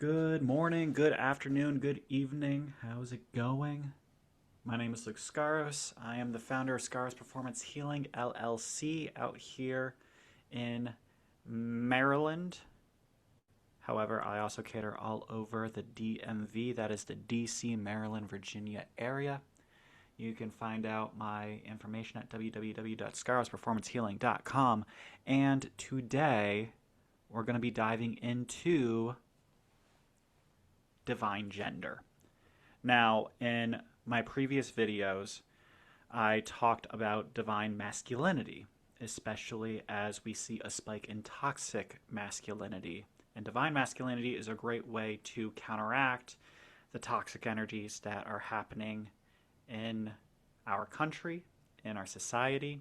Good morning, good afternoon, good evening. How's it going? My name is Luke Scaros. I am the founder of Scaros Performance Healing LLC out here in Maryland. However, I also cater all over the DMV, that is the DC, Maryland, Virginia area. You can find out my information at www.scarosperformancehealing.com. And today, we're going to be diving into divine gender. Now, in my previous videos, I talked about divine masculinity, especially as we see a spike in toxic masculinity. And divine masculinity is a great way to counteract the toxic energies that are happening in our country, in our society,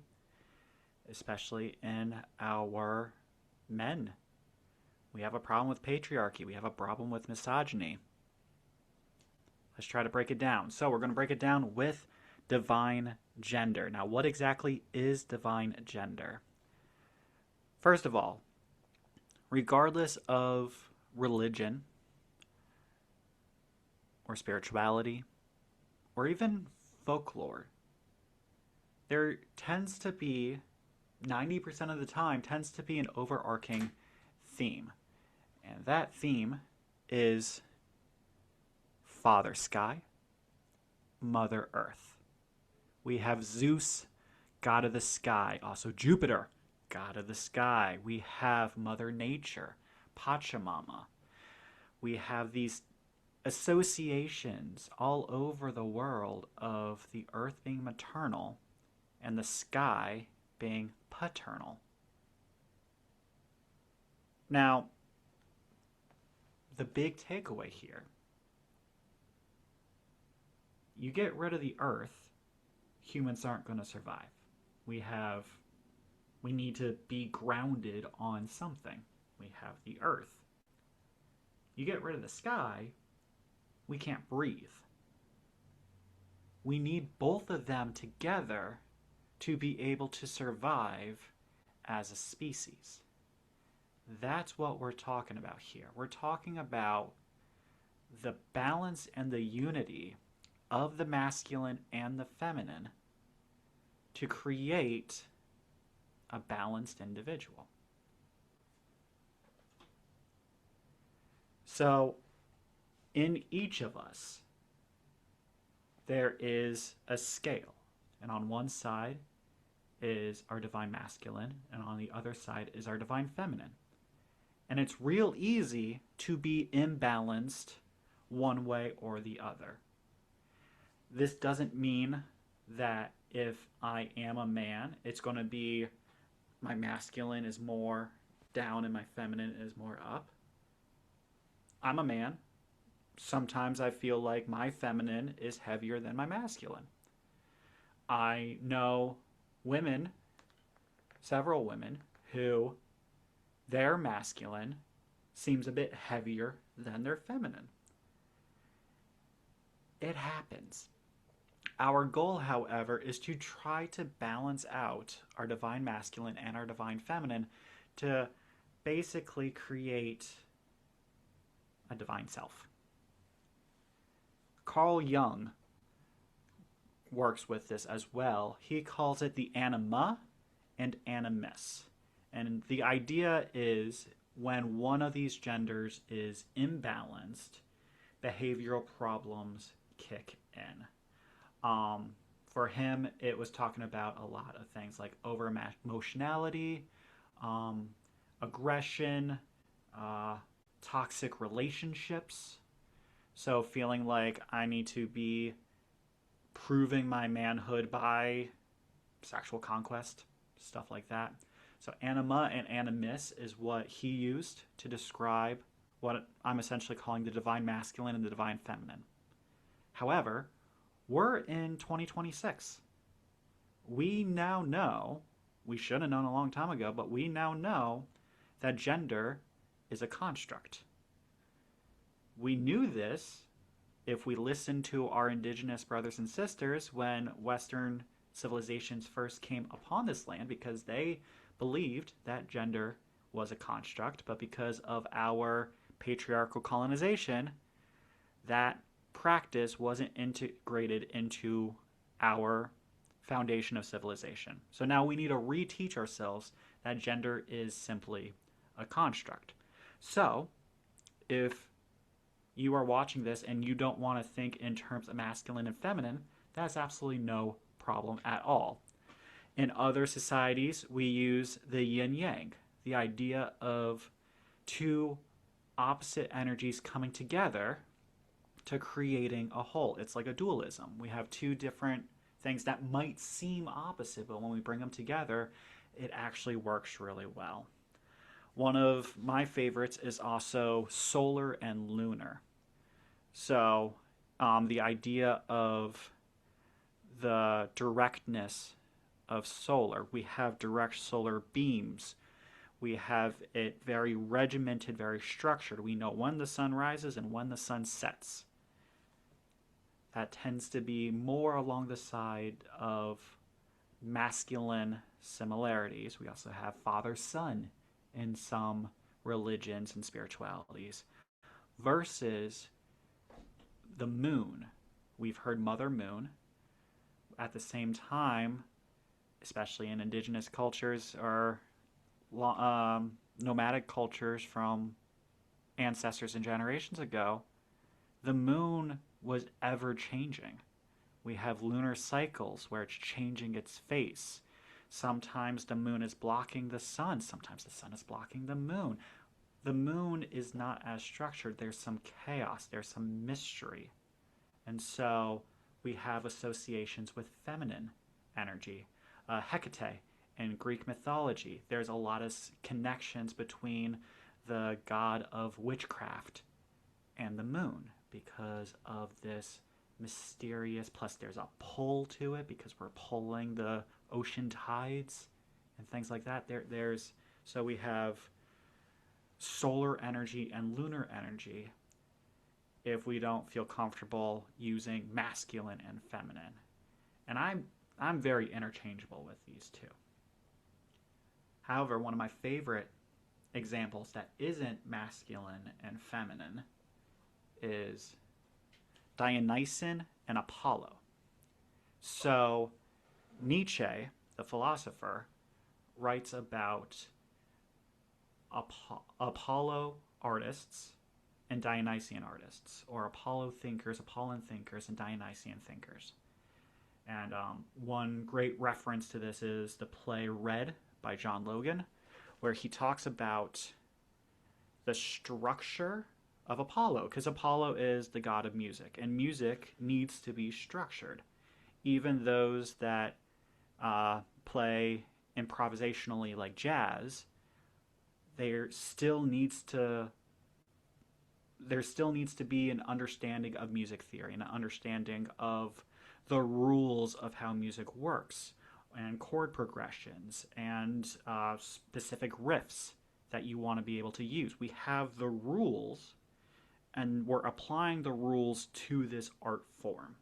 especially in our men. We have a problem with patriarchy. We have a problem with misogyny. Let's try to break it down. So we're going to break it down with divine gender. Now, what exactly is divine gender? First of all, regardless of religion or spirituality or even folklore, there tends to be, 90% of the time, tends to be an overarching theme. And that theme is Father Sky, Mother Earth. We have Zeus, god of the sky, also Jupiter, god of the sky. We have Mother Nature, Pachamama. We have these associations all over the world of the earth being maternal and the sky being paternal. Now, the big takeaway here, you get rid of the earth, humans aren't going to survive. We need to be grounded on something. We have the earth. You get rid of the sky, we can't breathe. We need both of them together to be able to survive as a species. That's what we're talking about here. We're talking about the balance and the unity of the masculine and the feminine to create a balanced individual. So, in each of us, there is a scale. And on one side is our divine masculine, and on the other side is our divine feminine. And it's real easy to be imbalanced one way or the other. This doesn't mean that if I am a man, it's going to be my masculine is more down and my feminine is more up. I'm a man. Sometimes I feel like my feminine is heavier than my masculine. I know women, several women, who their masculine seems a bit heavier than their feminine. It happens. Our goal, however, is to try to balance out our divine masculine and our divine feminine to basically create a divine self. Carl Jung works with this as well. He calls it the anima and animus. And the idea is when one of these genders is imbalanced, behavioral problems kick in. For him, it was talking about a lot of things like over emotionality, aggression, toxic relationships. So feeling like I need to be proving my manhood by sexual conquest, stuff like that. So anima and animus is what he used to describe what I'm essentially calling the divine masculine and the divine feminine. However, we're in 2026. We now know, we should have known a long time ago, but we now know that gender is a construct. We knew this if we listened to our indigenous brothers and sisters when Western civilizations first came upon this land, because they believed that gender was a construct, but because of our patriarchal colonization, that practice wasn't integrated into our foundation of civilization. So now we need to reteach ourselves that gender is simply a construct. So if you are watching this and you don't want to think in terms of masculine and feminine, that's absolutely no problem at all. In other societies, we use the yin yang, the idea of two opposite energies coming together to creating a whole. It's like a dualism. We have two different things that might seem opposite, but when we bring them together, it actually works really well. One of my favorites is also solar and lunar. So, the idea of the directness of solar, we have direct solar beams. We have it very regimented, very structured. We know when the sun rises and when the sun sets. That tends to be more along the side of masculine similarities. We also have father-son in some religions and spiritualities versus the moon. We've heard Mother Moon. At the same time, especially in indigenous cultures or nomadic cultures from ancestors and generations ago, the moon was ever changing. We have lunar cycles where it's changing its face. Sometimes the moon is blocking the sun. Sometimes the sun is blocking the moon. The moon is not as structured. There's some chaos. There's some mystery. And so we have associations with feminine energy. Hecate in Greek mythology, there's a lot of connections between the god of witchcraft and the moon because of this mysterious, plus there's a pull to it because we're pulling the ocean tides and things like that. So we have solar energy and lunar energy if we don't feel comfortable using masculine and feminine. And I'm very interchangeable with these two. However, one of my favorite examples that isn't masculine and feminine is Dionysian and Apollo. So Nietzsche, the philosopher, writes about Apollo artists and Dionysian artists, or Apollo thinkers, Apollon thinkers, and Dionysian thinkers. And one great reference to this is the play Red by John Logan, where he talks about the structure of Apollo, because Apollo is the god of music, and music needs to be structured. Even those that play improvisationally like jazz, there still needs to be an understanding of music theory, an understanding of the rules of how music works, and chord progressions, and specific riffs that you want to be able to use. We have the rules, and we're applying the rules to this art form.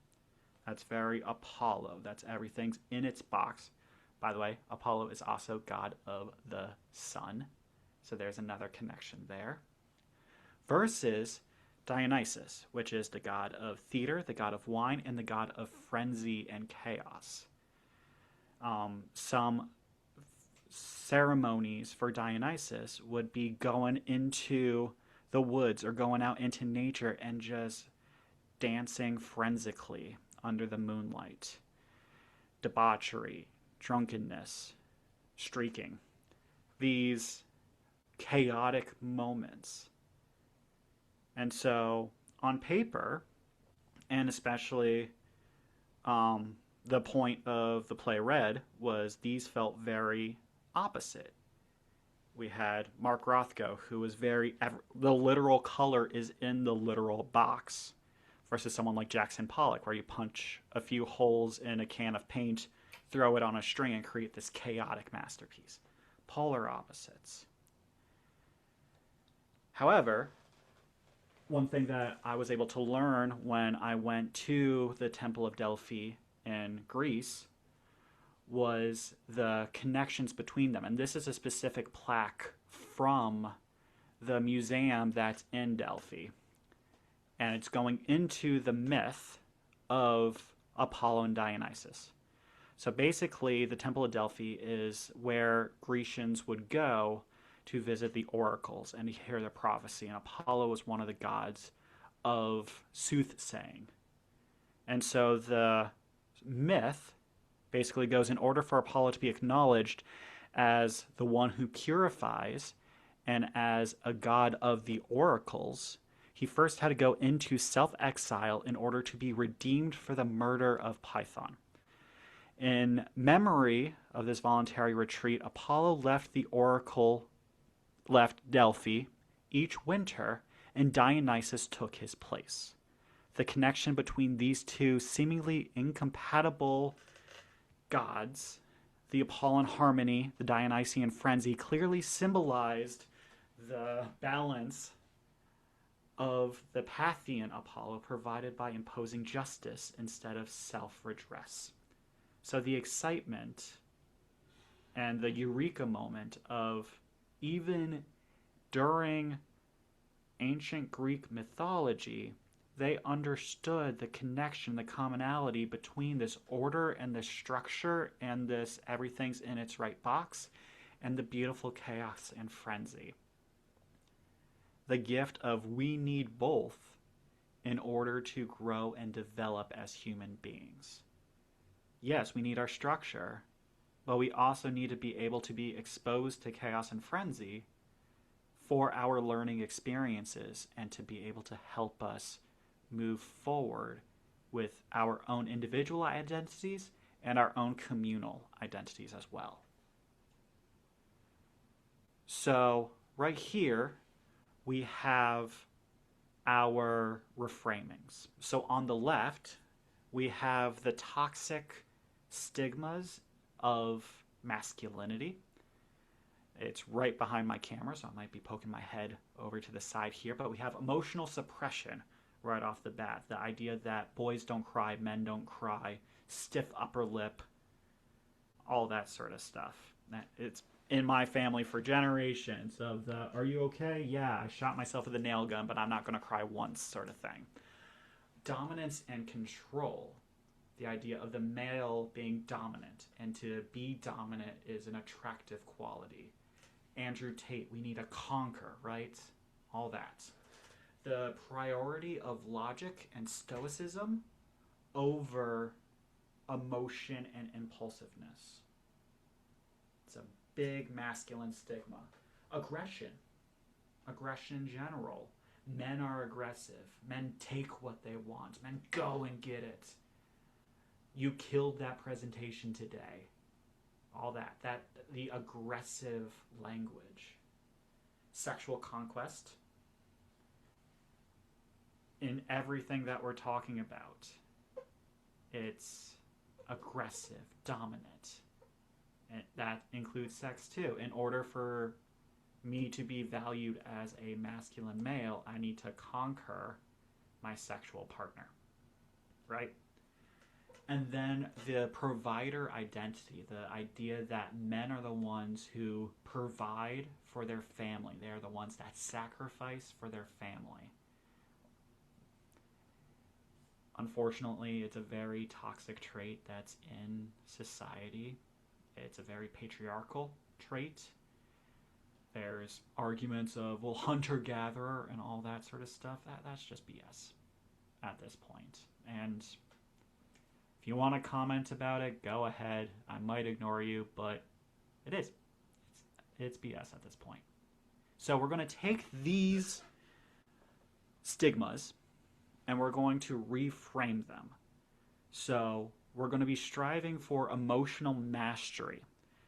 That's very Apollo. That's everything's in its box. By the way, Apollo is also god of the sun, so there's another connection there. Versus Dionysus, which is the god of theater, the god of wine, and the god of frenzy and chaos. Some ceremonies for Dionysus would be going into the woods or going out into nature and just dancing frenzically under the moonlight. Debauchery, drunkenness, streaking. These chaotic moments. And so, on paper, and especially the point of the play Red was these felt very opposite. We had Mark Rothko, who was the literal color is in the literal box, versus someone like Jackson Pollock, where you punch a few holes in a can of paint, throw it on a string, and create this chaotic masterpiece. Polar opposites. However, one thing that I was able to learn when I went to the Temple of Delphi in Greece was the connections between them. And this is a specific plaque from the museum that's in Delphi. And it's going into the myth of Apollo and Dionysus. So basically, the Temple of Delphi is where Grecians would go to visit the oracles and to hear their prophecy. And Apollo was one of the gods of soothsaying. And so the myth basically goes, in order for Apollo to be acknowledged as the one who purifies and as a god of the oracles, he first had to go into self-exile in order to be redeemed for the murder of Python. In memory of this voluntary retreat, Apollo left Delphi each winter, and Dionysus took his place. The connection between these two seemingly incompatible gods, the Apolline harmony, the Dionysian frenzy, clearly symbolized the balance of the Pathian Apollo provided by imposing justice instead of self-redress. So the excitement and the eureka moment of, even during ancient Greek mythology, they understood the connection, the commonality between this order and this structure and this everything's in its right box and the beautiful chaos and frenzy. The gift of we need both in order to grow and develop as human beings. Yes, we need our structure, but we also need to be able to be exposed to chaos and frenzy for our learning experiences and to be able to help us move forward with our own individual identities and our own communal identities as well. So right here, we have our reframings. So on the left, we have the toxic stigmas of masculinity. It's right behind my camera, so I might be poking my head over to the side here, but we have emotional suppression right off the bat. The idea that boys don't cry, men don't cry, stiff upper lip, all that sort of stuff. It's in my family for generations of the, are you okay? Yeah, I shot myself with a nail gun, but I'm not going to cry once sort of thing. Dominance and control. The idea of the male being dominant, and to be dominant is an attractive quality. Andrew Tate, we need to conquer, right? All that. The priority of logic and stoicism over emotion and impulsiveness. It's a big masculine stigma. Aggression in general. Men are aggressive. Men take what they want. Men go and get it. You killed that presentation today. All that. The aggressive language. Sexual conquest. In everything that we're talking about, it's aggressive, dominant. And that includes sex too. In order for me to be valued as a masculine male, I need to conquer my sexual partner, right? And then the provider identity, the idea that men are the ones who provide for their family. They are the ones that sacrifice for their family. Unfortunately, it's a very toxic trait that's in society. It's a very patriarchal trait. There's arguments of, well, hunter-gatherer and all that sort of stuff. That's just BS at this point. And if you want to comment about it, go ahead. I might ignore you, but it is. It's BS at this point. So we're going to take these stigmas and we're going to reframe them. So we're going to be striving for emotional mastery.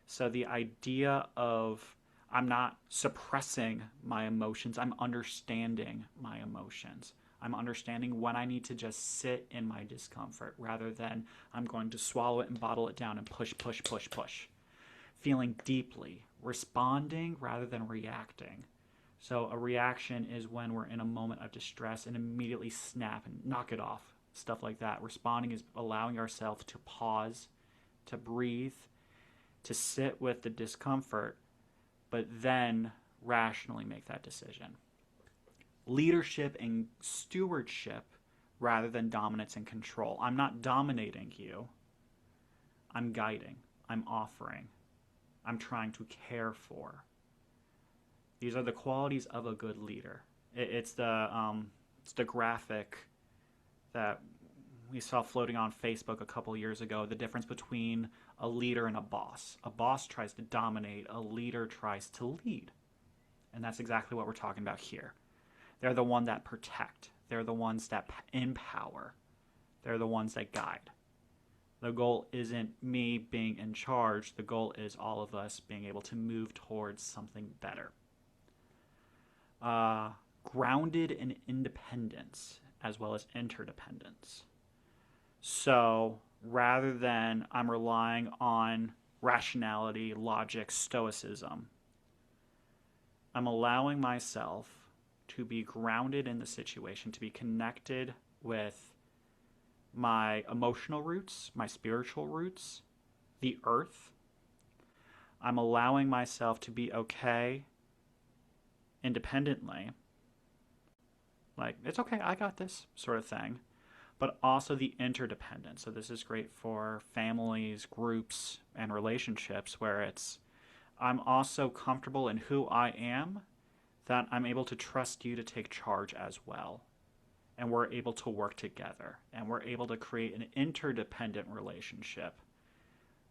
So the idea of, I'm not suppressing my emotions, I'm understanding my emotions. I'm understanding when I need to just sit in my discomfort rather than I'm going to swallow it and bottle it down and push. Feeling deeply, responding rather than reacting. So a reaction is when we're in a moment of distress and immediately snap and knock it off, stuff like that. Responding is allowing ourselves to pause, to breathe, to sit with the discomfort, but then rationally make that decision. Leadership and stewardship rather than dominance and control. I'm not dominating you. I'm guiding. I'm offering. I'm trying to care for. These are the qualities of a good leader. It's the graphic that we saw floating on Facebook a couple years ago. The difference between a leader and a boss. A boss tries to dominate. A leader tries to lead. And that's exactly what we're talking about here. They're the ones that protect. They're the ones that empower. They're the ones that guide. The goal isn't me being in charge. The goal is all of us being able to move towards something better. Grounded in independence as well as interdependence. So rather than I'm relying on rationality, logic, stoicism, I'm allowing myself to be grounded in the situation, to be connected with my emotional roots, my spiritual roots, the earth. I'm allowing myself to be okay independently. Like, it's okay, I got this sort of thing. But also the interdependence. So this is great for families, groups, and relationships where it's, I'm also comfortable in who I am, that I'm able to trust you to take charge as well. And we're able to work together. And we're able to create an interdependent relationship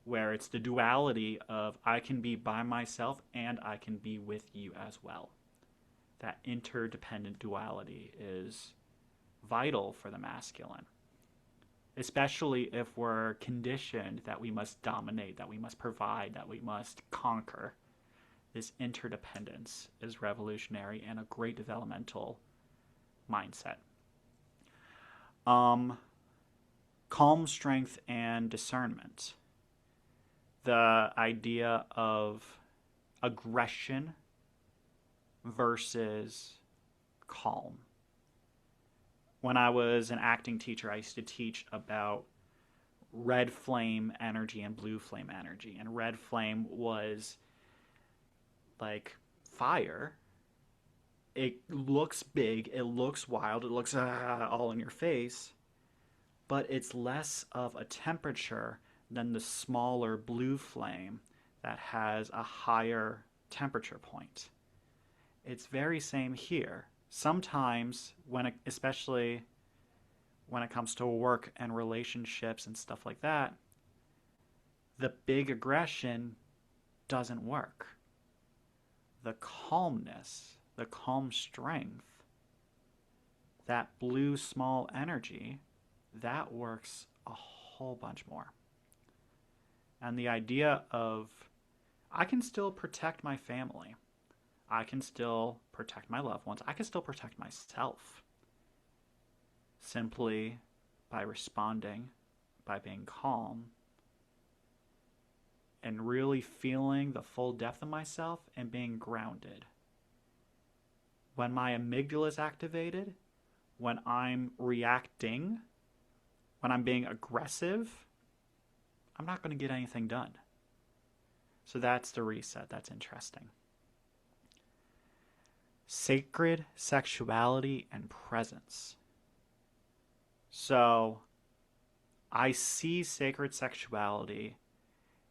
where it's the duality of I can be by myself and I can be with you as well. That interdependent duality is vital for the masculine, especially if we're conditioned that we must dominate, that we must provide, that we must conquer. This interdependence is revolutionary and a great developmental mindset. Calm, strength, and discernment. The idea of aggression versus calm. When I was an acting teacher, I used to teach about red flame energy and blue flame energy. And red flame was like fire. It looks big, it looks wild, it looks all in your face, but it's less of a temperature than the smaller blue flame that has a higher temperature point. It's very same here. Sometimes, especially when it comes to work and relationships and stuff like that, the big aggression doesn't work. The calmness, the calm strength, that blue small energy, that works a whole bunch more. And the idea of I can still protect my family. I can still protect my loved ones. I can still protect myself simply by responding, by being calm, and really feeling the full depth of myself and being grounded. When my amygdala is activated, when I'm reacting, when I'm being aggressive, I'm not going to get anything done. So that's the reset. That's interesting. Sacred sexuality and presence. So I see sacred sexuality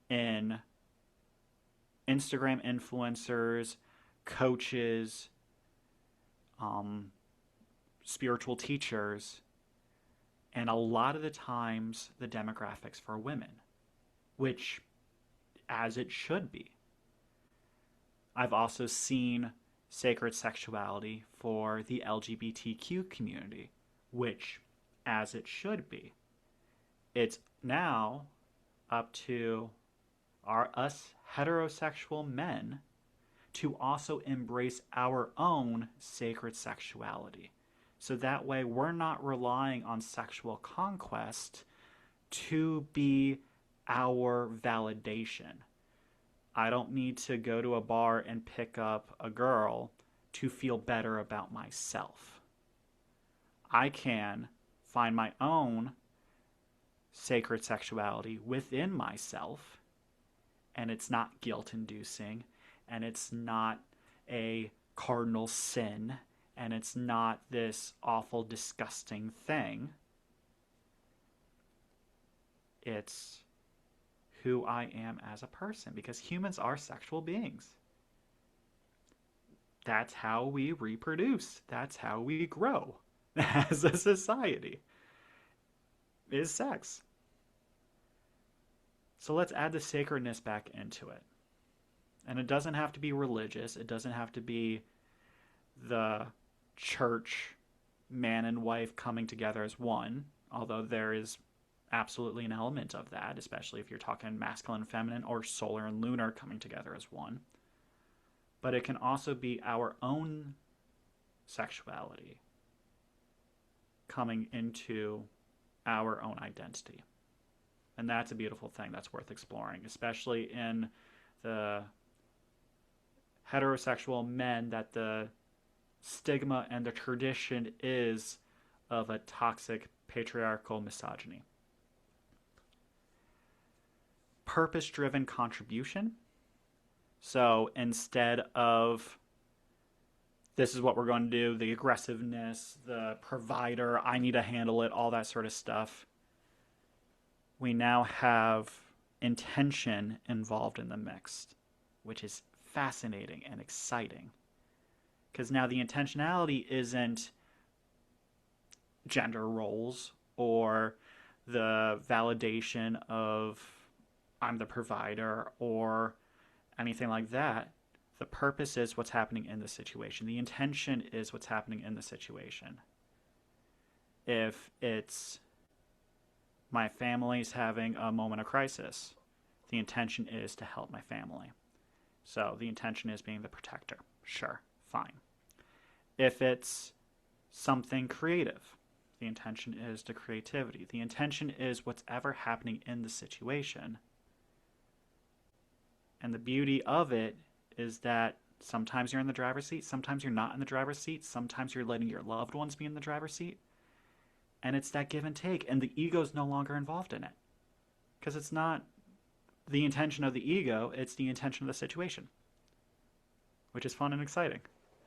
in Instagram influencers, coaches, spiritual teachers, and a lot of the times the demographics for women, which as it should be. I've also seen sacred sexuality for the LGBTQ community, which as it should be. It's now up to us heterosexual men to also embrace our own sacred sexuality. So that way we're not relying on sexual conquest to be our validation. I don't need to go to a bar and pick up a girl to feel better about myself. I can find my own sacred sexuality within myself, and it's not guilt-inducing, and it's not a cardinal sin and it's not this awful, disgusting thing. It's who I am as a person, because humans are sexual beings. That's how we reproduce. That's how we grow as a society, is sex. So let's add the sacredness back into it. And it doesn't have to be religious. It doesn't have to be the church, man and wife coming together as one, although there is absolutely an element of that, especially if you're talking masculine and feminine or solar and lunar coming together as one. But it can also be our own sexuality coming into our own identity. And that's a beautiful thing that's worth exploring, especially in the heterosexual men, that the stigma and the tradition is of a toxic patriarchal misogyny. Purpose-driven contribution. So instead of this is what we're going to do, the aggressiveness, the provider, I need to handle it, all that sort of stuff, we now have intention involved in the mix, which is fascinating and exciting. Because now the intentionality isn't gender roles or the validation of I'm the provider or anything like that. The purpose is what's happening in the situation. The intention is what's happening in the situation. If it's my family's having a moment of crisis, the intention is to help my family. So the intention is being the protector. Sure, fine. If it's something creative, the intention is the creativity. The intention is what's ever happening in the situation. And the beauty of it is that sometimes you're in the driver's seat, sometimes you're not in the driver's seat, sometimes you're letting your loved ones be in the driver's seat. And it's that give and take, and the ego's no longer involved in it. Because it's not the intention of the ego, it's the intention of the situation. Which is fun and exciting.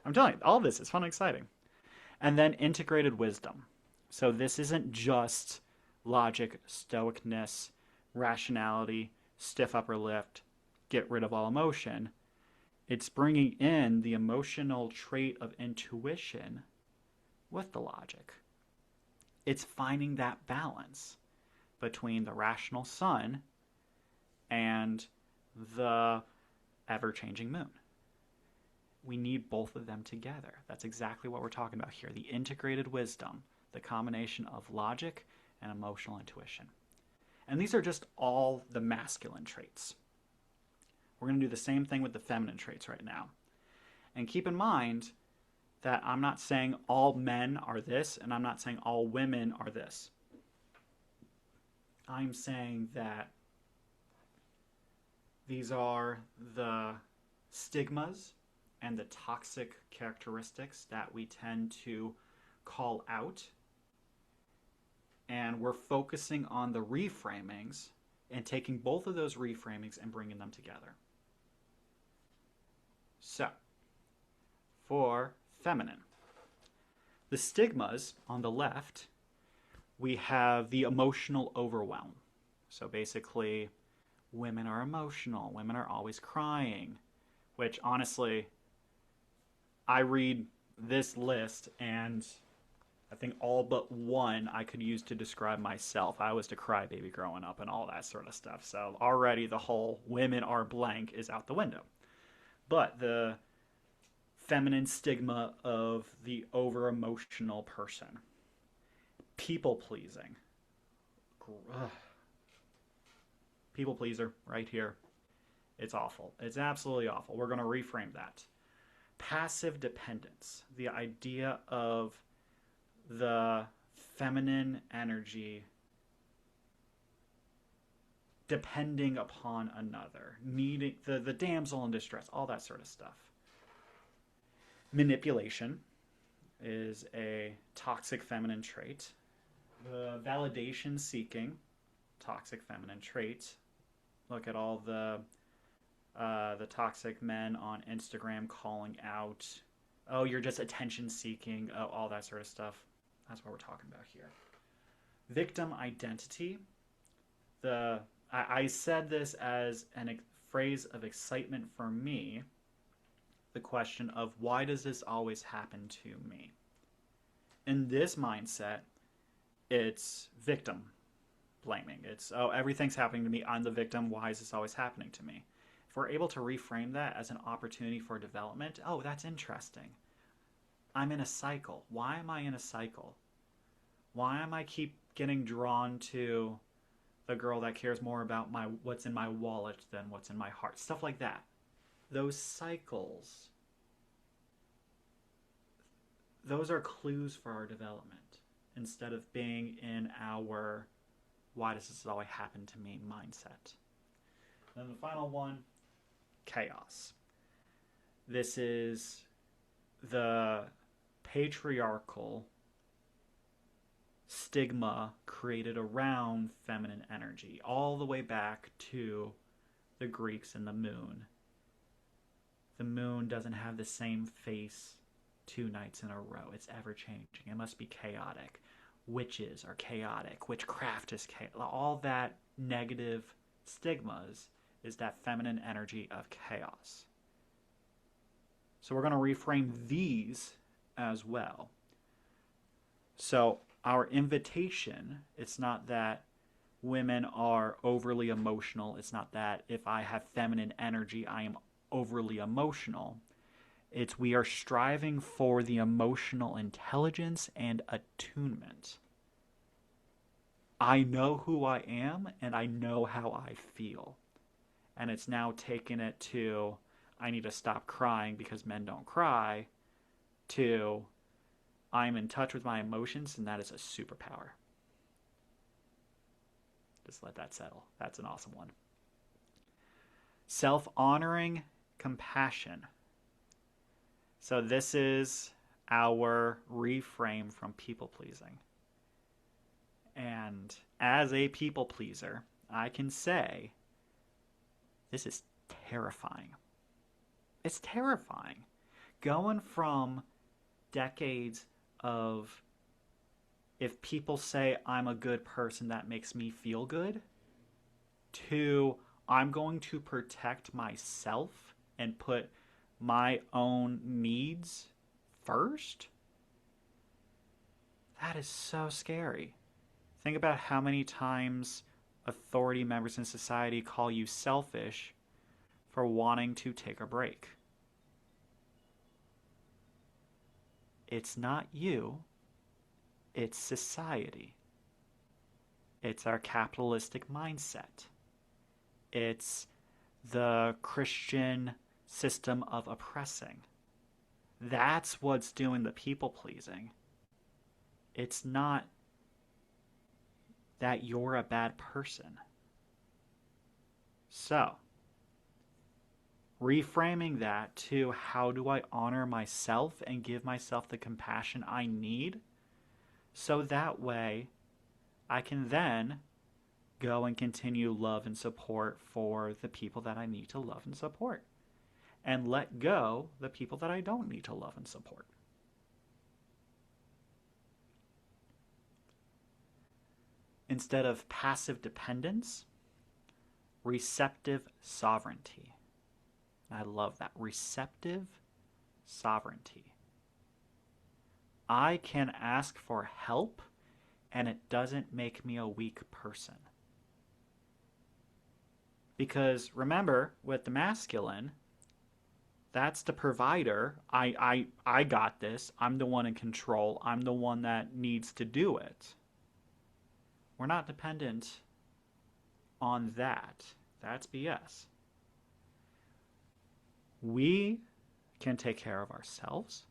I'm telling you, all of this is fun and exciting. And then integrated wisdom. So this isn't just logic, stoicness, rationality, stiff upper lip, get rid of all emotion. It's bringing in the emotional trait of intuition with the logic. It's finding that balance between the rational sun and the ever-changing moon. We need both of them together. That's exactly what we're talking about here. The integrated wisdom, the combination of logic and emotional intuition. And these are just all the masculine traits. We're going to do the same thing with the feminine traits right now. And keep in mind that I'm not saying all men are this, and I'm not saying all women are this. I'm saying that these are the stigmas and the toxic characteristics that we tend to call out. And we're focusing on the reframings and taking both of those reframings and bringing them together. So, for feminine, the stigmas on the left, we have the emotional overwhelm. So basically, women are emotional, women are always crying, which honestly, I read this list and I think all but one I could use to describe myself. I was the crybaby growing up and all that sort of stuff. So already the whole women are blank is out the window. But the feminine stigma of the over-emotional person. People pleasing. People pleaser right here. It's awful. It's absolutely awful. We're going to reframe that. Passive dependence. The idea of the feminine energy depending upon another, needing the damsel in distress, all that sort of stuff. Manipulation is a toxic feminine trait. The validation seeking, toxic feminine trait. Look at all the The toxic men on Instagram calling out, oh, you're just attention seeking, oh, all that sort of stuff. That's what we're talking about here. Victim identity. I said this as a phrase of excitement for me. The question of why does this always happen to me? In this mindset, it's victim blaming. It's, oh, everything's happening to me. I'm the victim. Why is this always happening to me? If we're able to reframe that as an opportunity for development, oh, that's interesting. I'm in a cycle. Why am I in a cycle? Why am I keep getting drawn to the girl that cares more about what's in my wallet than what's in my heart? Stuff like that. Those cycles, those are clues for our development instead of being in our why does this always happen to me mindset. Then the final one, chaos. This is the patriarchal stigma created around feminine energy, all the way back to the Greeks and the moon. The moon doesn't have the same face 2 nights in a row. It's ever changing. It must be chaotic. Witches are chaotic. Witchcraft is chaotic. All that negative stigmas is that feminine energy of chaos. So we're going to reframe these as well. So our invitation, it's not that women are overly emotional. It's not that if I have feminine energy, I am overly emotional. It's we are striving for the emotional intelligence and attunement. I know who I am and I know how I feel. And it's now taken it to, I need to stop crying because men don't cry, to I'm in touch with my emotions, and that is a superpower. Just let that settle. That's an awesome one. Self-honoring compassion. So this is our reframe from people-pleasing. And as a people-pleaser, I can say, this is terrifying. It's terrifying. Going from decades of, if people say I'm a good person, that makes me feel good, to I'm going to protect myself and put my own needs first. That is so scary. Think about how many times authority members in society call you selfish for wanting to take a break. It's not you, it's society. It's our capitalistic mindset. It's the Christian system of oppressing. That's what's doing the people pleasing. It's not that you're a bad person. So, reframing that to how do I honor myself and give myself the compassion I need, so that way I can then go and continue love and support for the people that I need to love and support, and let go the people that I don't need to love and support. Instead of passive dependence, receptive sovereignty. I love that. Receptive sovereignty. I can ask for help and it doesn't make me a weak person. Because remember, with the masculine, that's the provider. I got this. I'm the one in control. I'm the one that needs to do it. We're not dependent on that. That's BS. We can take care of ourselves,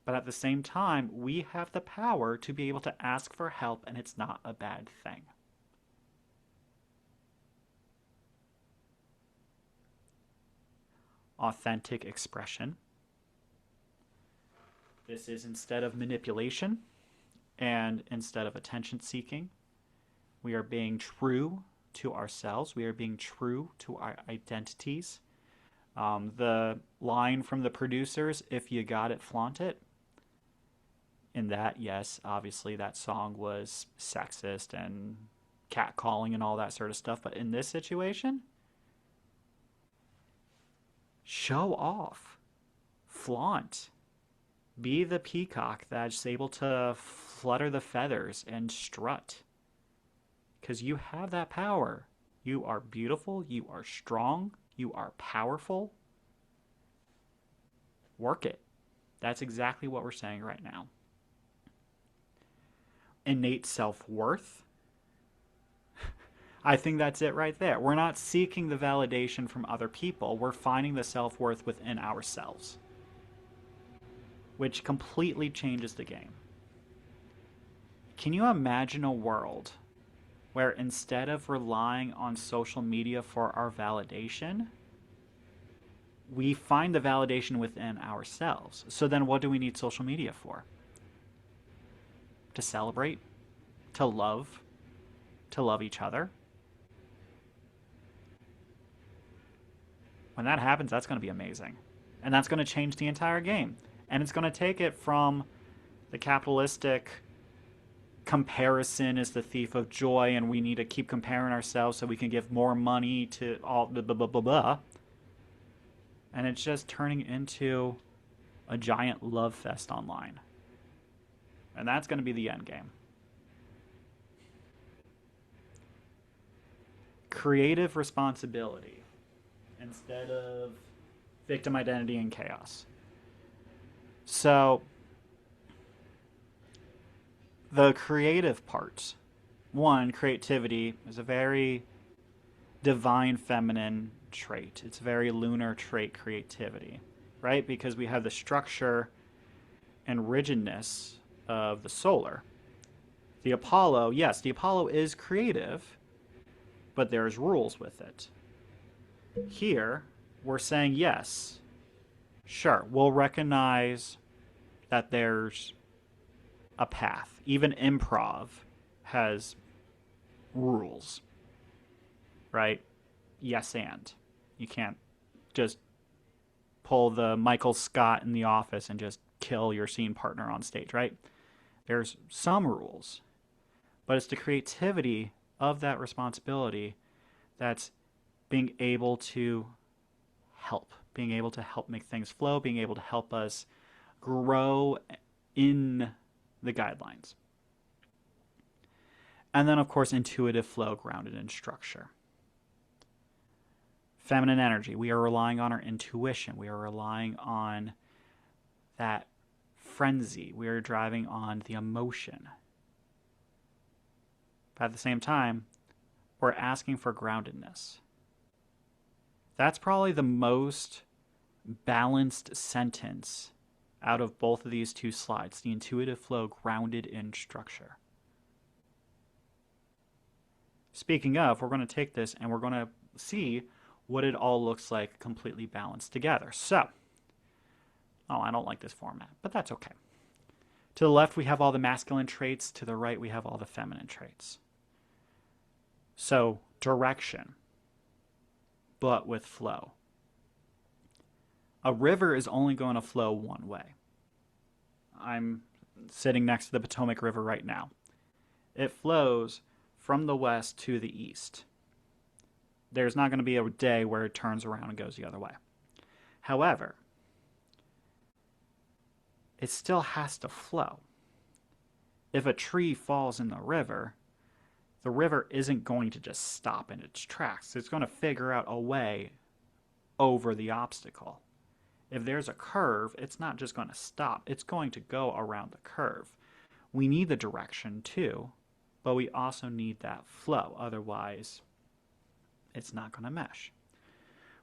but at the same time, we have the power to be able to ask for help, and it's not a bad thing. Authentic expression. This is instead of manipulation and instead of attention seeking, we are being true to ourselves. We are being true to our identities. The line from the producers, if you got it, flaunt it. In that, yes, obviously that song was sexist and catcalling and all that sort of stuff. But in this situation, show off, flaunt, be the peacock that's able to flutter the feathers and strut. Because you have that power. You are beautiful, you are strong, you are powerful. Work it. That's exactly what we're saying right now. Innate self worth. I think that's it right there. We're not seeking the validation from other people, we're finding the self worth within ourselves, which completely changes the game. Can you imagine a world where instead of relying on social media for our validation, we find the validation within ourselves? So then what do we need social media for? To celebrate, to love each other. When that happens, that's going to be amazing. And that's going to change the entire game. And it's going to take it from the capitalistic comparison is the thief of joy and we need to keep comparing ourselves so we can give more money to all blah blah blah blah blah. And it's just turning into a giant love fest online. And that's going to be the end game. Creative responsibility instead of victim identity and chaos. So, the creative part. One, creativity is a very divine feminine trait. It's a very lunar trait, creativity, right? Because we have the structure and rigidness of the solar. The Apollo, yes, the Apollo is creative, but there's rules with it. Here, we're saying yes, sure, we'll recognize that there's a path. Even improv has rules, right? Yes, and. You can't just pull the Michael Scott in The Office and just kill your scene partner on stage, right? There's some rules, but it's the creativity of that responsibility that's being able to being able to help make things flow, being able to help us grow in the guidelines. And then, of course, intuitive flow grounded in structure. Feminine energy. We are relying on our intuition. We are relying on that frenzy. We are driving on the emotion. But at the same time, we're asking for groundedness. That's probably the most balanced sentence out of both of these two slides. The intuitive flow grounded in structure. Speaking of, we're going to take this and we're going to see what it all looks like completely balanced together. So, I don't like this format, but that's okay. To the left, we have all the masculine traits. To the right, we have all the feminine traits. So, direction, but with flow. A river is only going to flow one way. I'm sitting next to the Potomac River right now. It flows from the west to the east. There's not going to be a day where it turns around and goes the other way. However, it still has to flow. If a tree falls in the river isn't going to just stop in its tracks. It's going to figure out a way over the obstacle. If there's a curve, it's not just going to stop. It's going to go around the curve. We need the direction too, but we also need that flow. Otherwise, it's not going to mesh.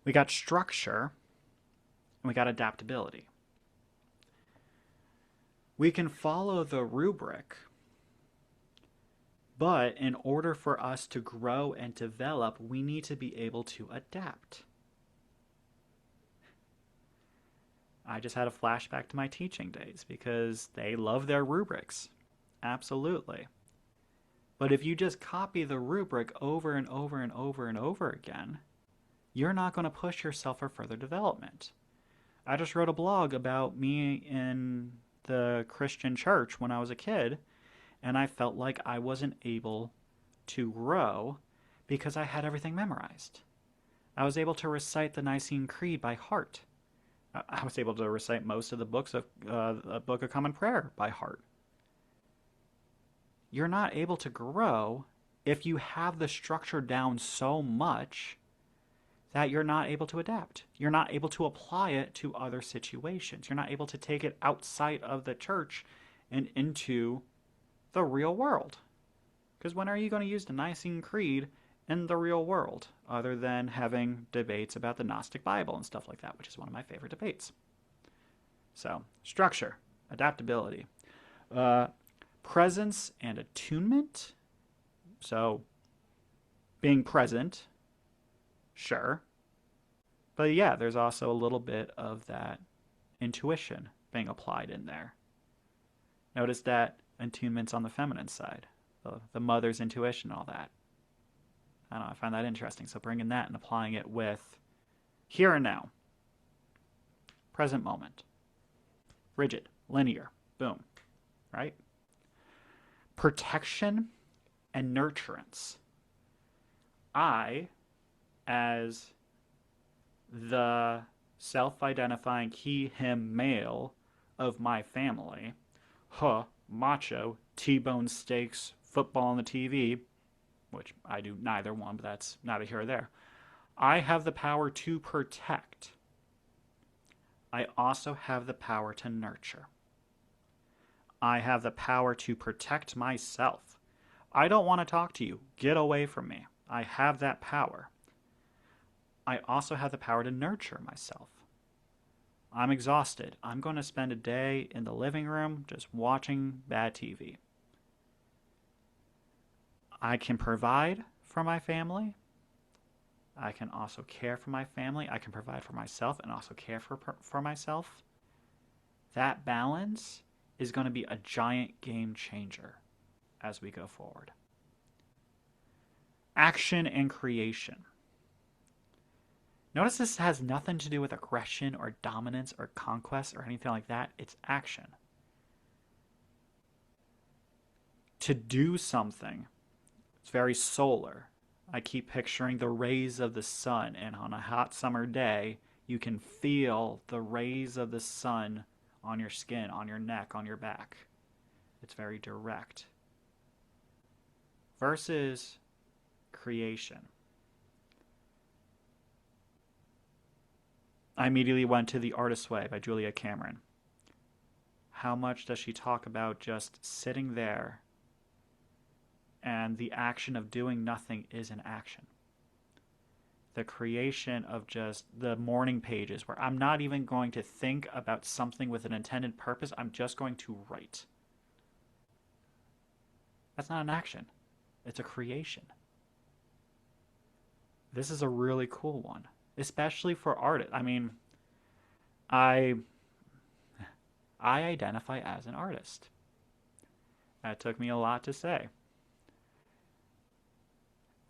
We got structure, and we got adaptability. We can follow the rubric, but in order for us to grow and develop, we need to be able to adapt. I just had a flashback to my teaching days because they love their rubrics. Absolutely. But if you just copy the rubric over and over and over and over again, you're not going to push yourself for further development. I just wrote a blog about me in the Christian church when I was a kid, and I felt like I wasn't able to grow because I had everything memorized. I was able to recite the Nicene Creed by heart. I was able to recite most of the books of the Book of Common Prayer by heart. You're not able to grow if you have the structure down so much that you're not able to adapt. You're not able to apply it to other situations. You're not able to take it outside of the church and into the real world. Because when are you going to use the Nicene Creed in the real world, other than having debates about the Gnostic Bible and stuff like that, which is one of my favorite debates? So, structure, adaptability, presence and attunement. So, being present, sure. But yeah, there's also a little bit of that intuition being applied in there. Notice that attunement's on the feminine side, the mother's intuition and all that. I don't know, I find that interesting. So bringing that and applying it with here and now, present moment, rigid, linear, boom, right? Protection and nurturance. I, as the self-identifying he, him male of my family, macho, T-bone steaks, football on the TV, which I do neither one, but that's neither here or there. I have the power to protect. I also have the power to nurture. I have the power to protect myself. I don't want to talk to you. Get away from me. I have that power. I also have the power to nurture myself. I'm exhausted. I'm going to spend a day in the living room just watching bad TV. I can provide for my family. I can also care for my family. I can provide for myself and also care for myself. That balance is going to be a giant game changer as we go forward. Action and creation. Notice this has nothing to do with aggression or dominance or conquest or anything like that. It's action. To do something. It's very solar. I keep picturing the rays of the sun, and on a hot summer day, you can feel the rays of the sun on your skin, on your neck, on your back. It's very direct. Versus creation. I immediately went to The Artist's Way by Julia Cameron. How much does she talk about just sitting there, and the action of doing nothing is an action? The creation of just the morning pages where I'm not even going to think about something with an intended purpose. I'm just going to write. That's not an action. It's a creation. This is a really cool one, especially for artists. I mean, I identify as an artist. That took me a lot to say.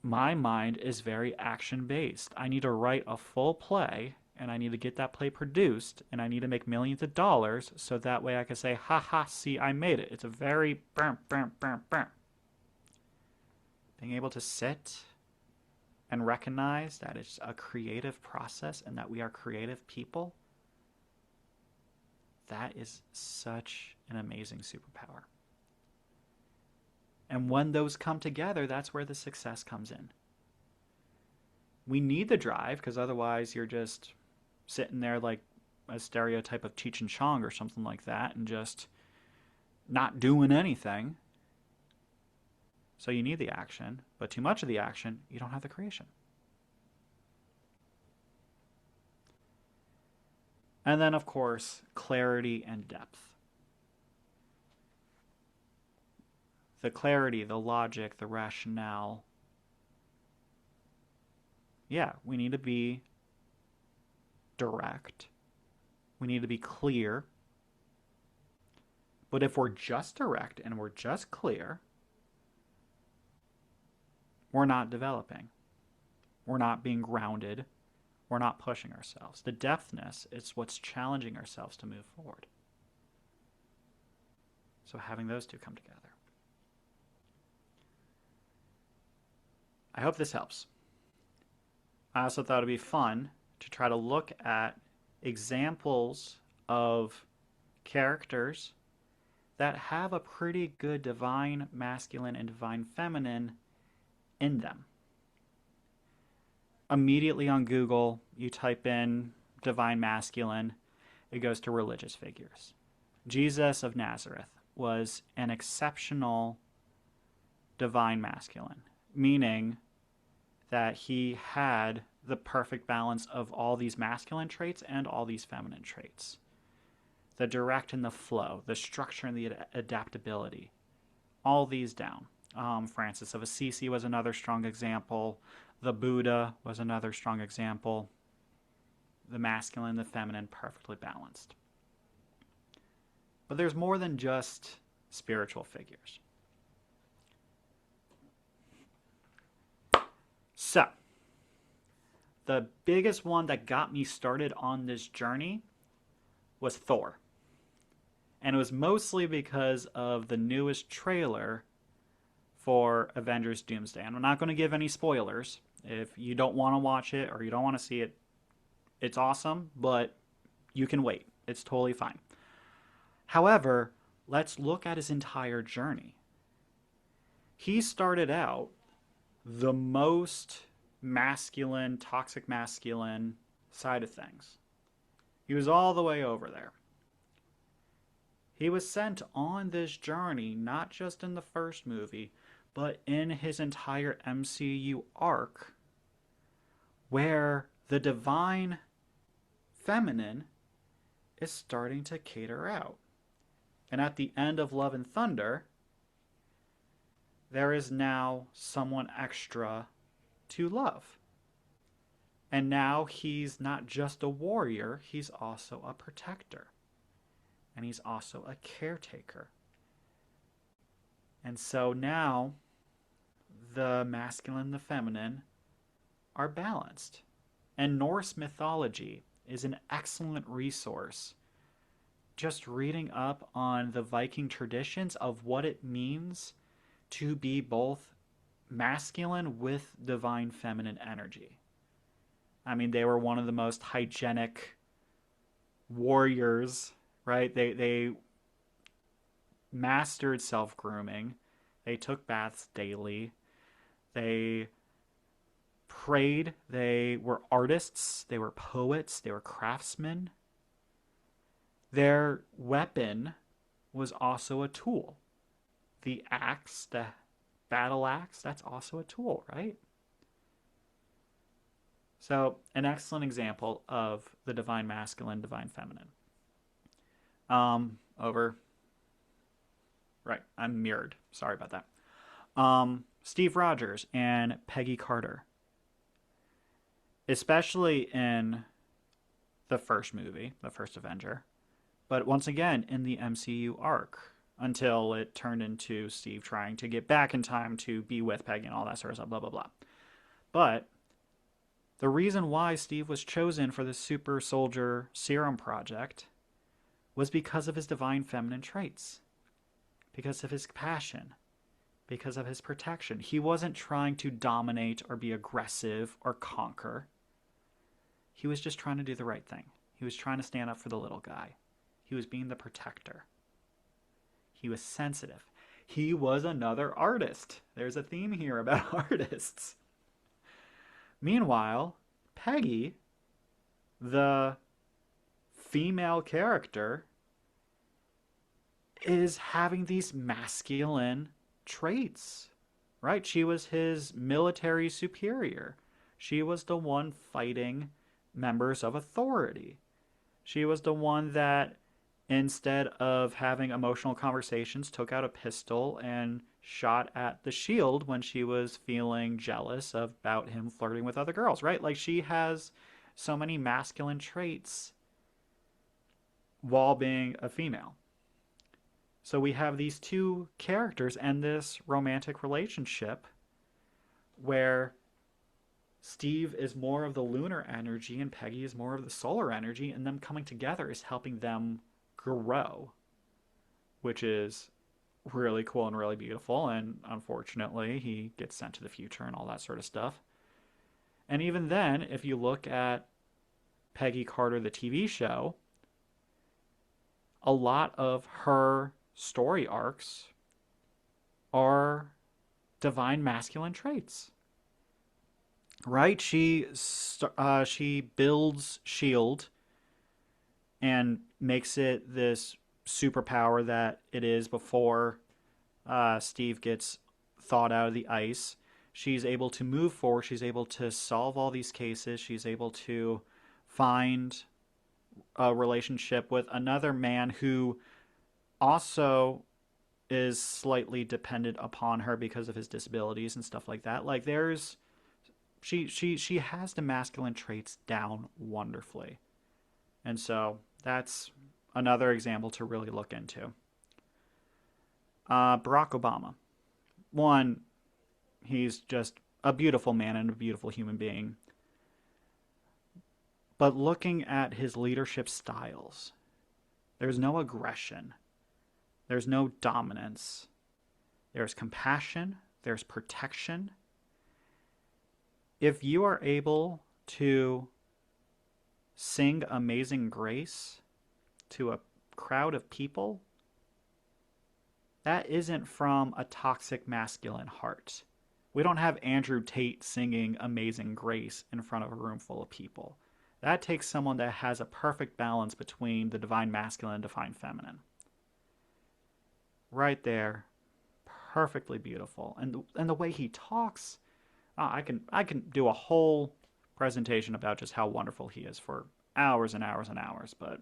My mind is very action-based. I need to write a full play, and I need to get that play produced, and I need to make millions of dollars, so that way I can say, ha ha, see, I made it. It's a very being able to sit and recognize that it's a creative process and that we are creative people, that is such an amazing superpower. And when those come together, that's where the success comes in. We need the drive, because otherwise you're just sitting there like a stereotype of Cheech and Chong or something like that and just not doing anything. So you need the action, but too much of the action, you don't have the creation. And then, of course, clarity and depth. The clarity, the logic, the rationale. Yeah, we need to be direct. We need to be clear. But if we're just direct and we're just clear, we're not developing. We're not being grounded. we're not pushing ourselves. The depthness is what's challenging ourselves to move forward. So having those two come together. I hope this helps. I also thought it'd be fun to try to look at examples of characters that have a pretty good divine masculine and divine feminine in them. Immediately on Google, you type in divine masculine, it goes to religious figures. Jesus of Nazareth was an exceptional divine masculine, meaning that he had the perfect balance of all these masculine traits and all these feminine traits. The direct and the flow, the structure and the adaptability, all these down. Francis of Assisi was another strong example. The Buddha was another strong example. The masculine and the feminine perfectly balanced. But there's more than just spiritual figures. So, the biggest one that got me started on this journey was Thor. And it was mostly because of the newest trailer for Avengers Doomsday. And I'm not going to give any spoilers. If you don't want to watch it or you don't want to see it, it's awesome, but you can wait. It's totally fine. However, let's look at his entire journey. He started out the most masculine, toxic masculine side of things. He was all the way over there. He was sent on this journey, not just in the first movie, but in his entire MCU arc, where the divine feminine is starting to cater out. And at the end of Love and Thunder, there is now someone extra to love. And now he's not just a warrior, he's also a protector. And he's also a caretaker. And so now the masculine and the feminine are balanced. And Norse mythology is an excellent resource. Just reading up on the Viking traditions of what it means to be both masculine with divine feminine energy. I mean, they were one of the most hygienic warriors, right? They mastered self-grooming. They took baths daily. They prayed. They were artists. They were poets. They were craftsmen. Their weapon was also a tool. The axe, the battle axe, that's also a tool, right? So, an excellent example of the divine masculine, divine feminine. Right, I'm mirrored. Sorry about that. Steve Rogers and Peggy Carter. Especially in the first movie, the first Avenger. But once again, in the MCU arc, until it turned into Steve trying to get back in time to be with Peggy and all that sort of stuff, blah, blah, blah. But the reason why Steve was chosen for the Super Soldier Serum Project was because of his divine feminine traits, because of his passion, because of his protection. He wasn't trying to dominate or be aggressive or conquer. He was just trying to do the right thing. He was trying to stand up for the little guy. He was being the protector. He was sensitive. He was another artist. There's a theme here about artists. Meanwhile, Peggy, the female character, is having these masculine traits, right? She was his military superior. She was the one fighting members of authority. She was the one that, instead of having emotional conversations, took out a pistol and shot at the Shield when she was feeling jealous about him flirting with other girls, right? Like, she has so many masculine traits while being a female. So we have these two characters and this romantic relationship where Steve is more of the lunar energy and Peggy is more of the solar energy, and them coming together is helping them grow, which is really cool and really beautiful. And unfortunately, he gets sent to the future and all that sort of stuff. And even then, if you look at Peggy Carter, the TV show, a lot of her story arcs are divine masculine traits, right? She builds Shield and makes it this superpower that it is before Steve gets thawed out of the ice. She's able to move forward. She's able to solve all these cases. She's able to find a relationship with another man who also is slightly dependent upon her because of his disabilities and stuff like that. Like there's she has the masculine traits down wonderfully. And so that's another example to really look into. Barack Obama. One, he's just a beautiful man and a beautiful human being. But looking at his leadership styles, there's no aggression, there's no dominance, there's compassion, there's protection. If you are able to sing Amazing Grace to a crowd of people, that isn't from a toxic masculine heart. We don't have Andrew Tate singing Amazing Grace in front of a room full of people. That takes someone that has a perfect balance between the divine masculine and divine feminine. Right there, perfectly beautiful. And the way he talks, I can do a whole presentation about just how wonderful he is for hours and hours and hours, but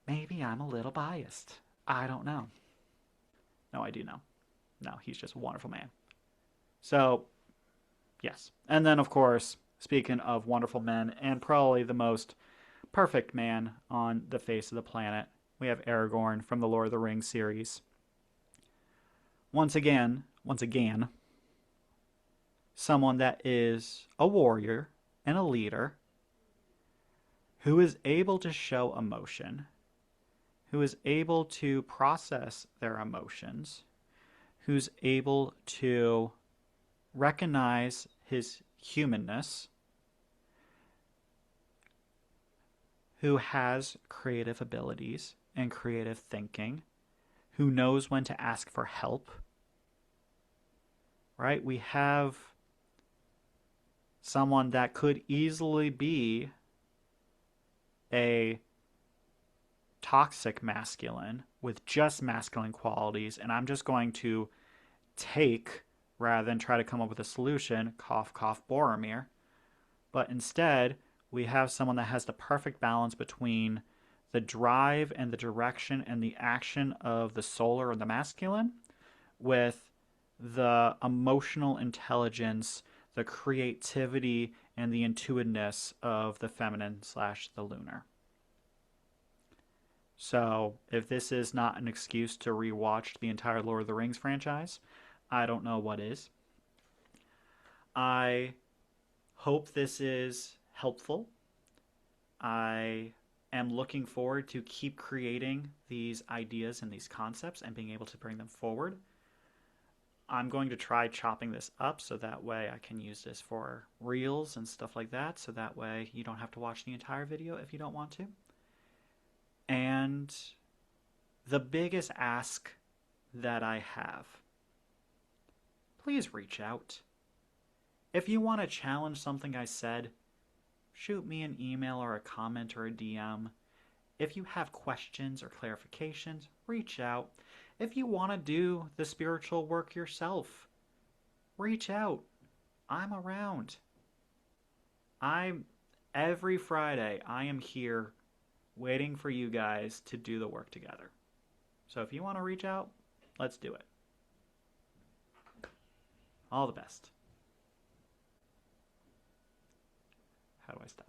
maybe I'm a little biased. I don't know. No, I do know. No, he's just a wonderful man. So, yes. And then, of course, speaking of wonderful men, and probably the most perfect man on the face of the planet, we have Aragorn from the Lord of the Rings series. Once again, someone that is a warrior and a leader who is able to show emotion, who is able to process their emotions, who's able to recognize his humanness, who has creative abilities and creative thinking, who knows when to ask for help, right? We have someone that could easily be a toxic masculine with just masculine qualities, and I'm just going to take, rather than try to come up with a solution, cough, cough, Boromir. But instead, we have someone that has the perfect balance between the drive and the direction and the action of the solar or the masculine with the emotional intelligence, the creativity, and the intuitiveness of the feminine / the lunar. So, if this is not an excuse to rewatch the entire Lord of the Rings franchise, I don't know what is. I hope this is helpful. I am looking forward to keep creating these ideas and these concepts and being able to bring them forward. I'm going to try chopping this up so that way I can use this for reels and stuff like that, so that way you don't have to watch the entire video if you don't want to. And the biggest ask that I have, please reach out. If you want to challenge something I said, shoot me an email or a comment or a DM. If you have questions or clarifications, reach out. If you want to do the spiritual work yourself, reach out. I'm around. Every Friday, I am here waiting for you guys to do the work together. So if you want to reach out, let's do it. All the best. How do I stop?